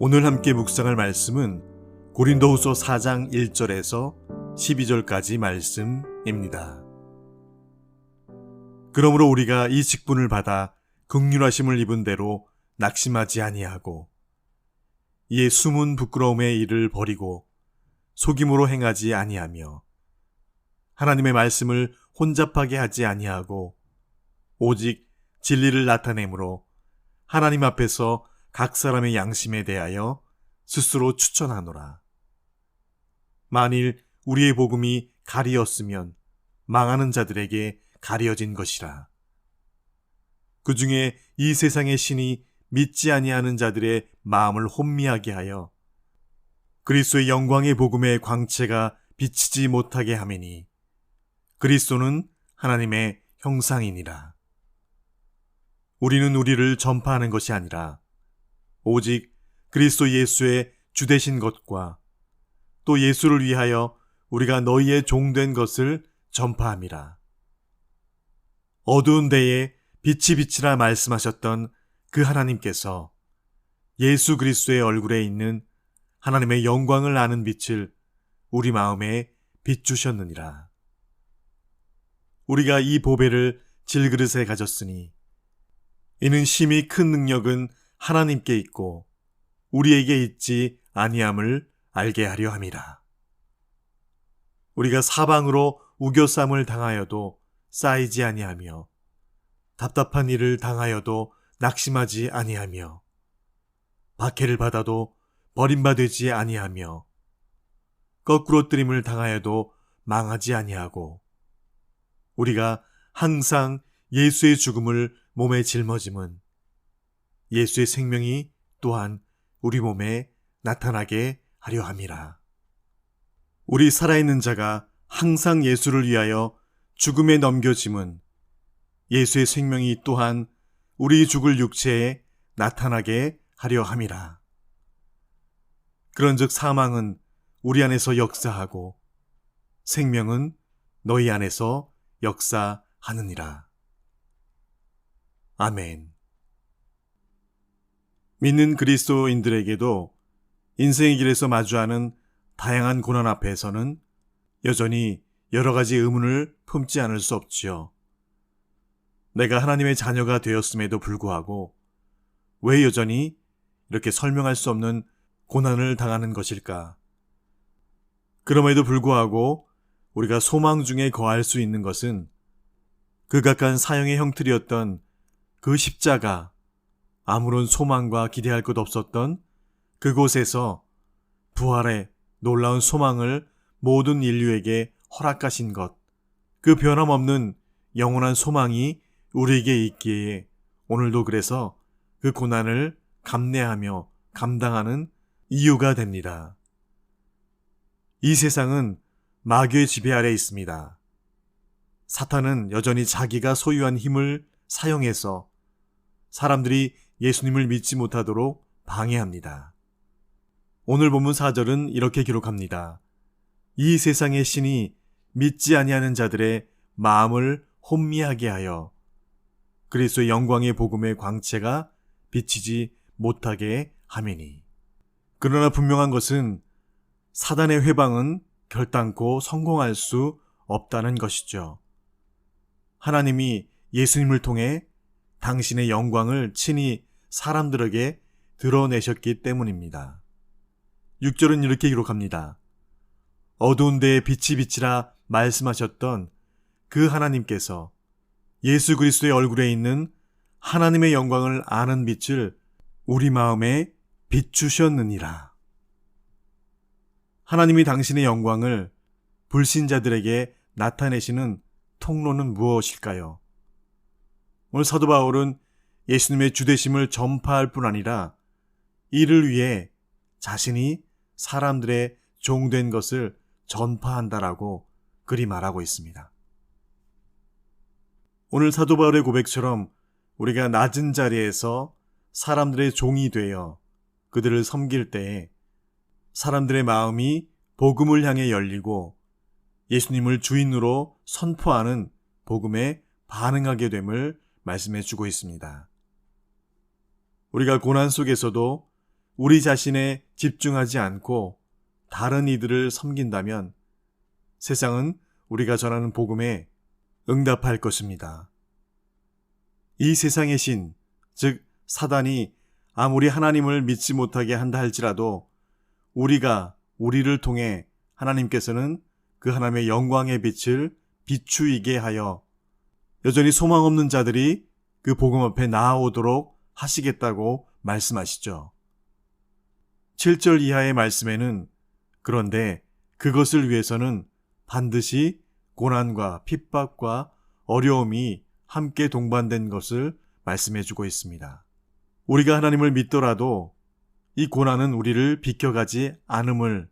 오늘 함께 묵상할 말씀은 고린도후서 4장 1절에서 12절까지 말씀입니다. 그러므로 우리가 이 직분을 받아 긍휼하심을 입은 대로 낙심하지 아니하고 이에 숨은 부끄러움의 일을 버리고 속임으로 행하지 아니하며 하나님의 말씀을 혼잡하게 하지 아니하고 오직 진리를 나타내므로 하나님 앞에서 각 사람의 양심에 대하여 스스로 추천하노라. 만일 우리의 복음이 가리었으면 망하는 자들에게 가려진 것이라. 그 중에 이 세상의 신이 믿지 아니하는 자들의 마음을 혼미하게 하여 그리스도의 영광의 복음의 광채가 비치지 못하게 하매니 그리스도는 하나님의 형상이니라. 우리는 우리를 전파하는 것이 아니라 오직 그리스도 예수의 주되신 것과 또 예수를 위하여 우리가 너희의 종된 것을 전파함이라. 어두운 데에 빛이 비치라 말씀하셨던 그 하나님께서 예수 그리스도의 얼굴에 있는 하나님의 영광을 아는 빛을 우리 마음에 비추셨느니라. 우리가 이 보배를 질그릇에 가졌으니 이는 심히 큰 능력은 하나님께 있고 우리에게 있지 아니함을 알게 하려 함이라. 우리가 사방으로 우겨쌈을 당하여도 쌓이지 아니하며 답답한 일을 당하여도 낙심하지 아니하며 박해를 받아도 버림받지 아니하며 거꾸로 뜨림을 당하여도 망하지 아니하고 우리가 항상 예수의 죽음을 몸에 짊어짐은 예수의 생명이 또한 우리 몸에 나타나게 하려 함이라. 우리 살아있는 자가 항상 예수를 위하여 죽음에 넘겨짐은 예수의 생명이 또한 우리 죽을 육체에 나타나게 하려 함이라. 그런즉 사망은 우리 안에서 역사하고 생명은 너희 안에서 역사하느니라. 아멘. 믿는 그리스도인들에게도 인생의 길에서 마주하는 다양한 고난 앞에서는 여전히 여러 가지 의문을 품지 않을 수 없지요. 내가 하나님의 자녀가 되었음에도 불구하고 왜 여전히 이렇게 설명할 수 없는 고난을 당하는 것일까? 그럼에도 불구하고 우리가 소망 중에 거할 수 있는 것은 극악한 사형의 형틀이었던 그 십자가, 아무런 소망과 기대할 것 없었던 그곳에서 부활의 놀라운 소망을 모든 인류에게 허락하신 것, 그 변함없는 영원한 소망이 우리에게 있기에 오늘도 그래서 그 고난을 감내하며 감당하는 이유가 됩니다. 이 세상은 마귀의 지배 아래 있습니다. 사탄은 여전히 자기가 소유한 힘을 사용해서 사람들이 예수님을 믿지 못하도록 방해합니다. 오늘 본문 4절은 이렇게 기록합니다. 이 세상의 신이 믿지 아니하는 자들의 마음을 혼미하게 하여 그리스도의 영광의 복음의 광채가 비치지 못하게 하매니. 그러나 분명한 것은 사단의 회방은 결단코 성공할 수 없다는 것이죠. 하나님이 예수님을 통해 당신의 영광을 친히 사람들에게 드러내셨기 때문입니다. 6절은 이렇게 기록합니다. 어두운 데에 빛이 비치라 말씀하셨던 그 하나님께서 예수 그리스도의 얼굴에 있는 하나님의 영광을 아는 빛을 우리 마음에 비추셨느니라. 하나님이 당신의 영광을 불신자들에게 나타내시는 통로는 무엇일까요? 오늘 사도 바울은 예수님의 주되심을 전파할 뿐 아니라 이를 위해 자신이 사람들의 종된 것을 전파한다라고 그리 말하고 있습니다. 오늘 사도 바울의 고백처럼 우리가 낮은 자리에서 사람들의 종이 되어 그들을 섬길 때에 사람들의 마음이 복음을 향해 열리고 예수님을 주인으로 선포하는 복음에 반응하게 됨을 말씀해 주고 있습니다. 우리가 고난 속에서도 우리 자신에 집중하지 않고 다른 이들을 섬긴다면 세상은 우리가 전하는 복음에 응답할 것입니다. 이 세상의 신, 즉 사단이 아무리 하나님을 믿지 못하게 한다 할지라도 우리를 통해 하나님께서는 그 하나님의 영광의 빛을 비추이게 하여 여전히 소망 없는 자들이 그 복음 앞에 나아오도록 하시겠다고 말씀하시죠. 7절 이하의 말씀에는 그런데 그것을 위해서는 반드시 고난과 핍박과 어려움이 함께 동반된 것을 말씀해주고 있습니다. 우리가 하나님을 믿더라도 이 고난은 우리를 비켜가지 않음을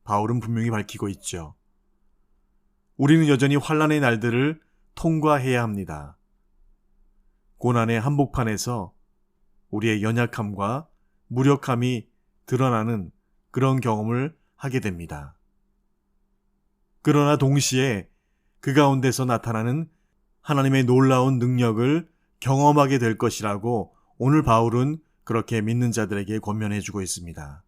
바울은 분명히 밝히고 있죠. 우리는 여전히 환난의 날들을 통과해야 합니다. 고난의 한복판에서 우리의 연약함과 무력함이 드러나는 그런 경험을 하게 됩니다. 그러나 동시에 그 가운데서 나타나는 하나님의 놀라운 능력을 경험하게 될 것이라고 오늘 바울은 그렇게 믿는 자들에게 권면해주고 있습니다.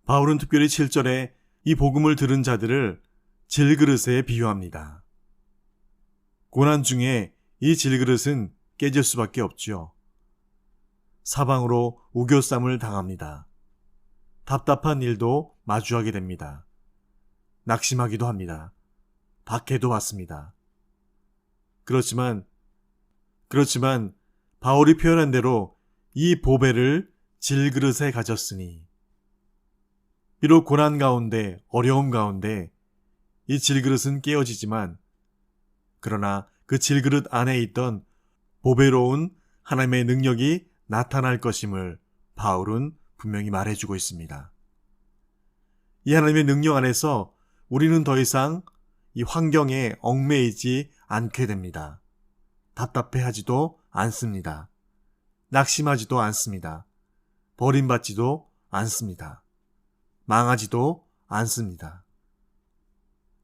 바울은 특별히 7절에 이 복음을 들은 자들을 질그릇에 비유합니다. 고난 중에 이 질그릇은 깨질 수밖에 없죠. 사방으로 우겨쌈을 당합니다. 답답한 일도 마주하게 됩니다. 낙심하기도 합니다. 박해도 받습니다. 그렇지만 바울이 표현한 대로 이 보배를 질그릇에 가졌으니 비록 고난 가운데 어려움 가운데 이 질그릇은 깨어지지만 그러나 그 질그릇 안에 있던 보배로운 하나님의 능력이 나타날 것임을 바울은 분명히 말해주고 있습니다. 이 하나님의 능력 안에서 우리는 더 이상 이 환경에 얽매이지 않게 됩니다. 답답해하지도 않습니다. 낙심하지도 않습니다. 버림받지도 않습니다. 망하지도 않습니다.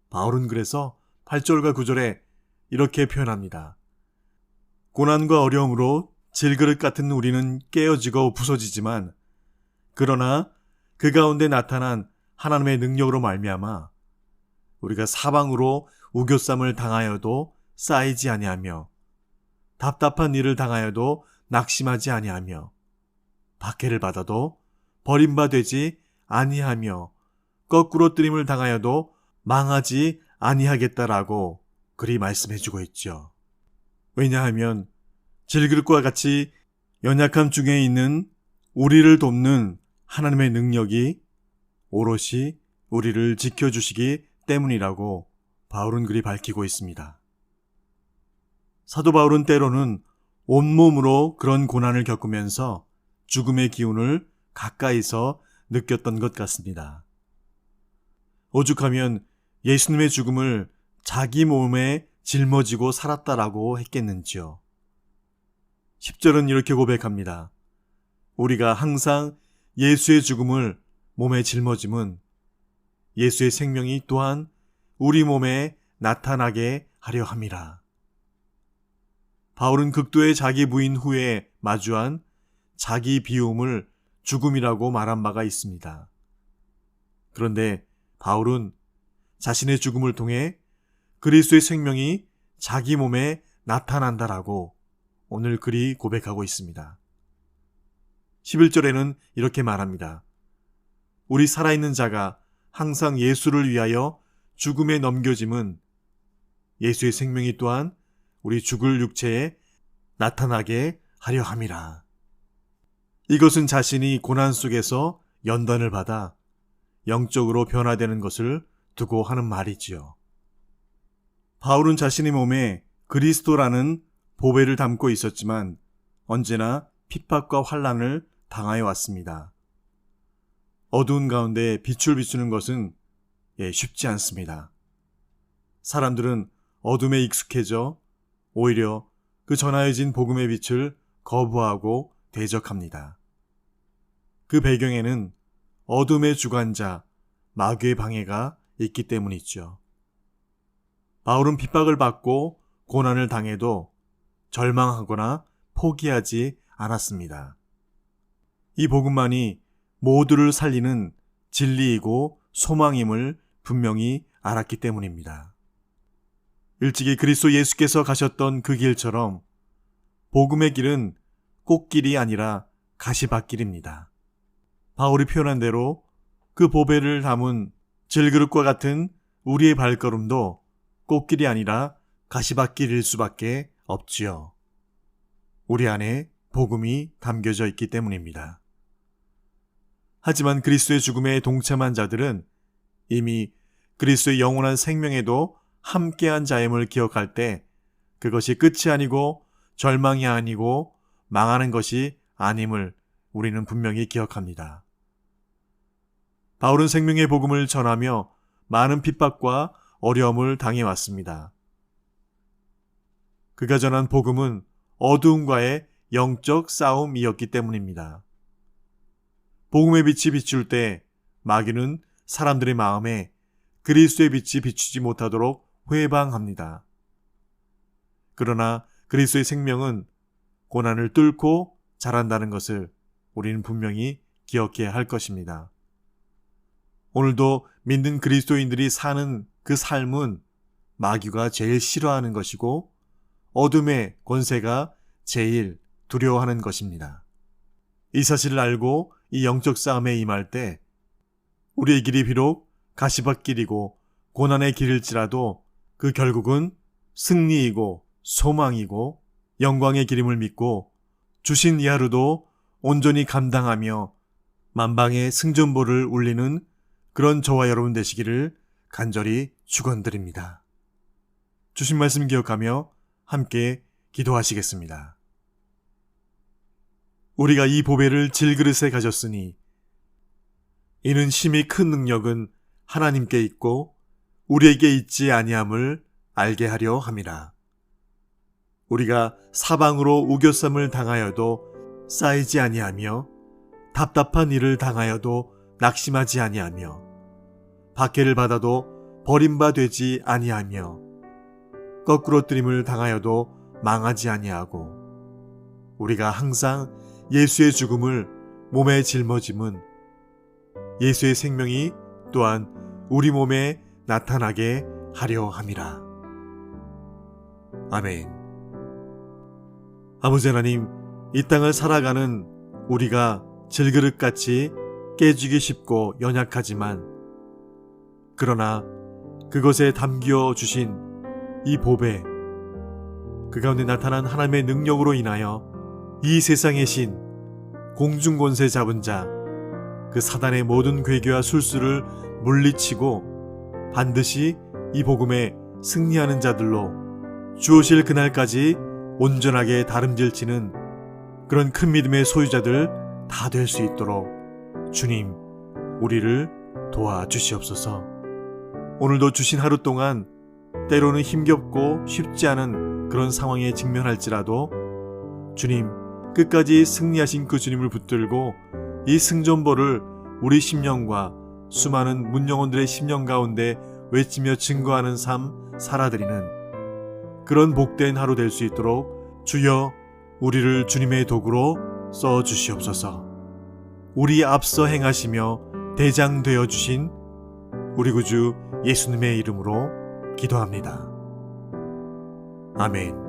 바울은 그래서 8절과 9절에 이렇게 표현합니다. 고난과 어려움으로 질그릇 같은 우리는 깨어지고 부서지지만 그러나 그 가운데 나타난 하나님의 능력으로 말미암아 우리가 사방으로 우겨쌈을 당하여도 쌓이지 아니하며 답답한 일을 당하여도 낙심하지 아니하며 박해를 받아도 버림받지 아니하며 거꾸로 뜨림을 당하여도 망하지 아니하겠다라고 그리 말씀해주고 있죠. 왜냐하면 질그릇과 같이 연약함 중에 있는 우리를 돕는 하나님의 능력이 오롯이 우리를 지켜주시기 때문이라고 바울은 그리 밝히고 있습니다. 사도 바울은 때로는 온몸으로 그런 고난을 겪으면서 죽음의 기운을 가까이서 느꼈던 것 같습니다. 오죽하면 예수님의 죽음을 자기 몸에 짊어지고 살았다라고 했겠는지요. 10절은 이렇게 고백합니다. 우리가 항상 예수의 죽음을 몸에 짊어짐은 예수의 생명이 또한 우리 몸에 나타나게 하려 함이라. 바울은 극도의 자기 부인 후에 마주한 자기 비움을 죽음이라고 말한 바가 있습니다. 그런데 바울은 자신의 죽음을 통해 그리스도의 생명이 자기 몸에 나타난다라고 오늘 그리 고백하고 있습니다. 11절에는 이렇게 말합니다. 우리 살아있는 자가 항상 예수를 위하여 죽음에 넘겨짐은 예수의 생명이 또한 우리 죽을 육체에 나타나게 하려 함이라. 이것은 자신이 고난 속에서 연단을 받아 영적으로 변화되는 것을 두고 하는 말이지요. 바울은 자신의 몸에 그리스도라는 보배를 담고 있었지만 언제나 핍박과 환난을 당하여 왔습니다. 어두운 가운데 빛을 비추는 것은 쉽지 않습니다. 사람들은 어둠에 익숙해져 오히려 그 전하여진 복음의 빛을 거부하고 대적합니다. 그 배경에는 어둠의 주관자 마귀의 방해가 있기 때문이죠. 바울은 핍박을 받고 고난을 당해도 절망하거나 포기하지 않았습니다. 이 복음만이 모두를 살리는 진리이고 소망임을 분명히 알았기 때문입니다. 일찍이 그리스도 예수께서 가셨던 그 길처럼 복음의 길은 꽃길이 아니라 가시밭길입니다. 바울이 표현한 대로 그 보배를 담은 질그릇과 같은 우리의 발걸음도 꽃길이 아니라 가시밭길일 수밖에 없지요. 우리 안에 복음이 담겨져 있기 때문입니다. 하지만 그리스도의 죽음에 동참한 자들은 이미 그리스도의 영원한 생명에도 함께한 자임을 기억할 때 그것이 끝이 아니고 절망이 아니고 망하는 것이 아님을 우리는 분명히 기억합니다. 바울은 생명의 복음을 전하며 많은 핍박과 어려움을 당해왔습니다. 그가 전한 복음은 어두움과의 영적 싸움이었기 때문입니다. 복음의 빛이 비출 때 마귀는 사람들의 마음에 그리스도의 빛이 비추지 못하도록 회방합니다. 그러나 그리스도의 생명은 고난을 뚫고 자란다는 것을 우리는 분명히 기억해야 할 것입니다. 오늘도 믿는 그리스도인들이 사는 그 삶은 마귀가 제일 싫어하는 것이고 어둠의 권세가 제일 두려워하는 것입니다. 이 사실을 알고 이 영적 싸움에 임할 때 우리의 길이 비록 가시밭길이고 고난의 길일지라도 그 결국은 승리이고 소망이고 영광의 길임을 믿고 주신 이 하루도 온전히 감당하며 만방의 승전보를 울리는 그런 저와 여러분 되시기를 간절히 축원드립니다. 주신 말씀 기억하며 함께 기도하시겠습니다. 우리가 이 보배를 질그릇에 가졌으니 이는 심히 큰 능력은 하나님께 있고 우리에게 있지 아니함을 알게 하려 함이라. 우리가 사방으로 우겨쌈을 당하여도 쌓이지 아니하며 답답한 일을 당하여도 낙심하지 아니하며 박해를 받아도 버림바 되지 아니하며 거꾸로뜨림을 당하여도 망하지 아니하고 우리가 항상 예수의 죽음을 몸에 짊어짐은 예수의 생명이 또한 우리 몸에 나타나게 하려 함이라. 아멘. 아버지 하나님, 이 땅을 살아가는 우리가 질그릇같이 깨지기 쉽고 연약하지만 그러나 그것에 담겨 주신 이 보배, 그 가운데 나타난 하나님의 능력으로 인하여 이 세상의 신, 공중권세 잡은 자, 그 사단의 모든 괴계와 술수를 물리치고 반드시 이 복음에 승리하는 자들로 주오실 그날까지 온전하게 다름질치는 그런 큰 믿음의 소유자들 다 될 수 있도록 주님, 우리를 도와주시옵소서. 오늘도 주신 하루 동안 때로는 힘겹고 쉽지 않은 그런 상황에 직면할지라도 주님, 끝까지 승리하신 그 주님을 붙들고 이 승전보를 우리 심령과 수많은 문영혼들의 심령 가운데 외치며 증거하는 삶 살아드리는 그런 복된 하루 될 수 있도록 주여 우리를 주님의 도구로 써주시옵소서. 우리 앞서 행하시며 대장 되어주신 우리 구주 예수님의 이름으로 기도합니다. 아멘.